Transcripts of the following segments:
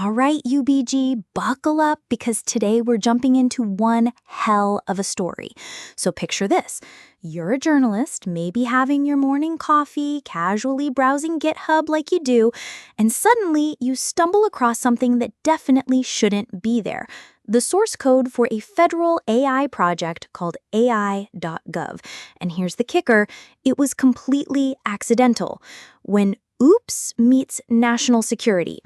All right, UBG, buckle up because today we're jumping into one hell of a story. So picture this. You're a journalist, maybe having your morning coffee, casually browsing GitHub like you do, and suddenly you stumble across something that definitely shouldn't be there. The source code for a federal AI project called AI.GOV. And here's the kicker, it was completely accidental. When oops meets national security.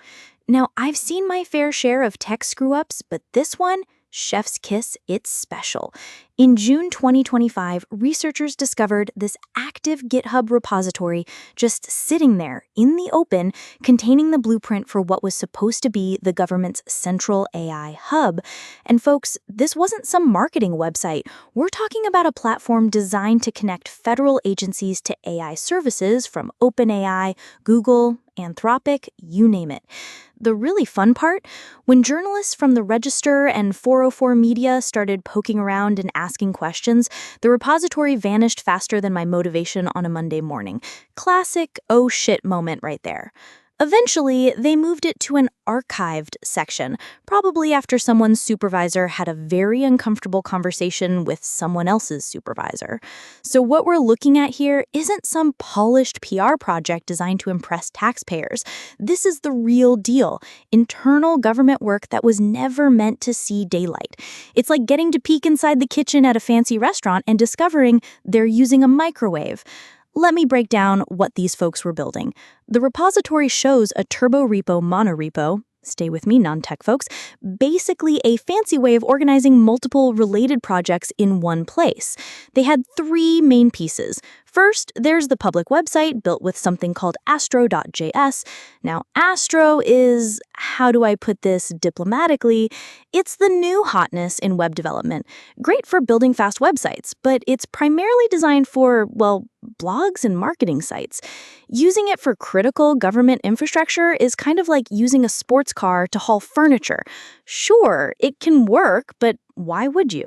Now, I've seen my fair share of tech screw-ups, but this one, chef's kiss, it's special. In June 2025, researchers discovered this active GitHub repository just sitting there in the open, containing the blueprint for what was supposed to be the government's central AI hub. And folks, this wasn't some marketing website. We're talking about a platform designed to connect federal agencies to AI services from OpenAI, Google, Anthropic, you name it. The really fun part? When journalists from the Register and 404 Media started poking around and asking questions, the repository vanished faster than my motivation on a Monday morning. Classic oh shit moment right there. Eventually, they moved it to an archived section, probably after someone's supervisor had a very uncomfortable conversation with someone else's supervisor. So what we're looking at here isn't some polished PR project designed to impress taxpayers. This is the real deal, internal government work that was never meant to see daylight. It's like getting to peek inside the kitchen at a fancy restaurant and discovering they're using a microwave. Let me break down what these folks were building. The repository shows a turbo repo monorepo, stay with me, non-tech folks, basically a fancy way of organizing multiple related projects in one place. They had three main pieces. First, there's the public website built with something called astro.js. Now, Astro is, how do I put this diplomatically? It's the new hotness in web development. Great for building fast websites, but it's primarily designed for, well, blogs and marketing sites. Using it for critical government infrastructure is kind of like using a sports car to haul furniture. Sure, it can work, but why would you?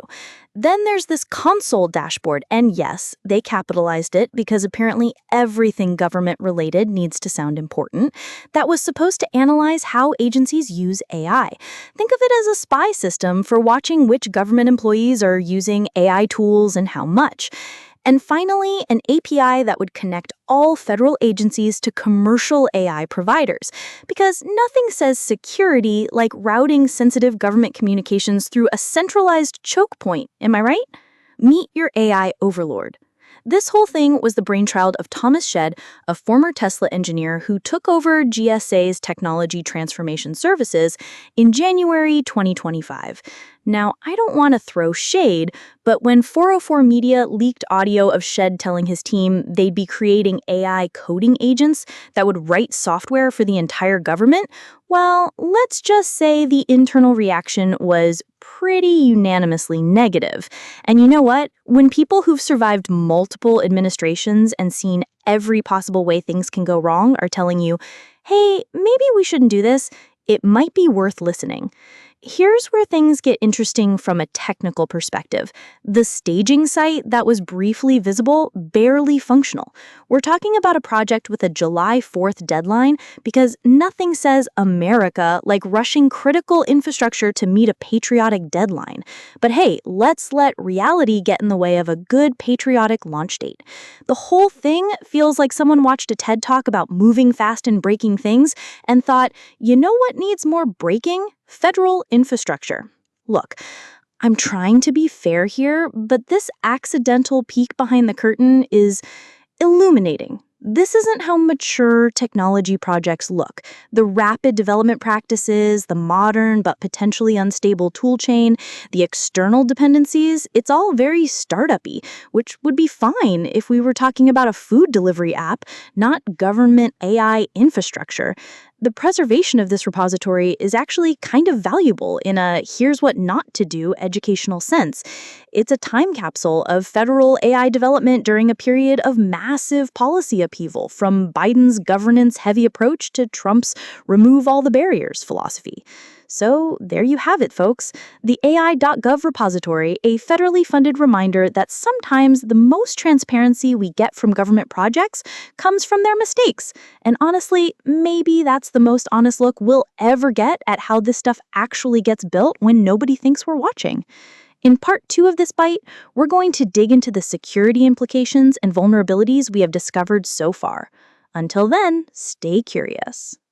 Then there's this console dashboard, and yes, they capitalized it because apparently everything government-related needs to sound important. That was supposed to analyze how agencies use AI. Think of it as a spy system for watching which government employees are using AI tools and how much. And finally, an API that would connect all federal agencies to commercial AI providers. Because nothing says security like routing sensitive government communications through a centralized choke point, am I right? Meet your AI overlord. This whole thing was the brainchild of Thomas Shedd, a former Tesla engineer who took over GSA's technology transformation services in January 2025. Now, I don't want to throw shade, but when 404 Media leaked audio of Shedd telling his team they'd be creating AI coding agents that would write software for the entire government, well, let's just say the internal reaction was pretty unanimously negative. And you know what? When people who've survived multiple administrations and seen every possible way things can go wrong are telling you, hey, maybe we shouldn't do this, it might be worth listening. Here's where things get interesting from a technical perspective. The staging site that was briefly visible, barely functional. We're talking about a project with a July 4th deadline because nothing says America like rushing critical infrastructure to meet a patriotic deadline. But hey, let's let reality get in the way of a good patriotic launch date. The whole thing feels like someone watched a TED Talk about moving fast and breaking things and thought, you know what needs more breaking? Federal infrastructure. Look, I'm trying to be fair here, but this accidental peek behind the curtain is illuminating. This isn't how mature technology projects look. The rapid development practices, the modern but potentially unstable toolchain, the external dependencies, it's all very startup-y, which would be fine if we were talking about a food delivery app, not government AI infrastructure. The preservation of this repository is actually kind of valuable in a here's what not to do educational sense. It's a time capsule of federal AI development during a period of massive policy upheaval, from Biden's governance-heavy approach to Trump's remove all the barriers philosophy. So there you have it, folks. The AI.gov repository, a federally funded reminder that sometimes the most transparency we get from government projects comes from their mistakes. And honestly, maybe that's the most honest look we'll ever get at how this stuff actually gets built when nobody thinks we're watching. In part 2 of this bite, we're going to dig into the security implications and vulnerabilities we have discovered so far. Until then, stay curious.